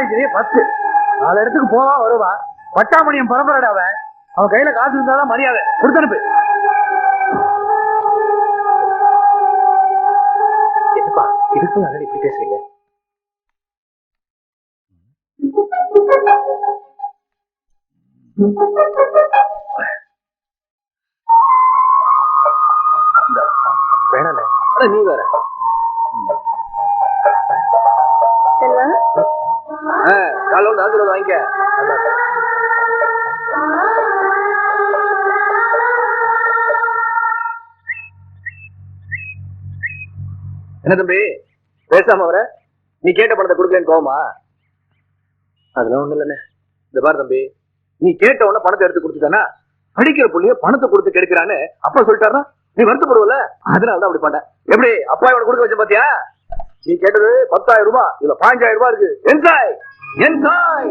சம்பாதிச்சதே 10. 4 இடத்துக்கு போவா வருவா. பட்டாமணியம் பரம்பரடா அவன் கையில காசு இருந்தாதான் மரியாதை. கொடுத்தனுப்பு. என்னப்பா இதுக்கு அண்ணன் இப்படி பேசுறீங்க? வேணாண்ணே. ஆனா நீ வேற காலோட ஆசீர்வாதம் வாங்கிக்க. என்ன தம்பி பேசாம வர? நீ கேட்ட பணத்தை கொடுக்கலன்னு கோவமா? அதெல்லாம் ஒண்ணு இல்லண்ணே. இந்த பாரு தம்பி, நீ கேட்ட உடனே பணத்தை எடுத்து கொடுத்துட்டானா படிக்கிற புள்ளிய பணத்தை கொடுத்து கெடுக்கிறான்னு அப்பா சொல்லிட்டாரா நீ வருத்தப்படுவல? அதனாலதான் அப்படி பண்ண. எப்படி அப்பா இவனை கொடுக்க வச்ச பாத்தியா? நீ கேட்டது 10,000 ரூபாய், இதுல 15,000 ரூபாய் இருக்கு. Enjoy enjoy.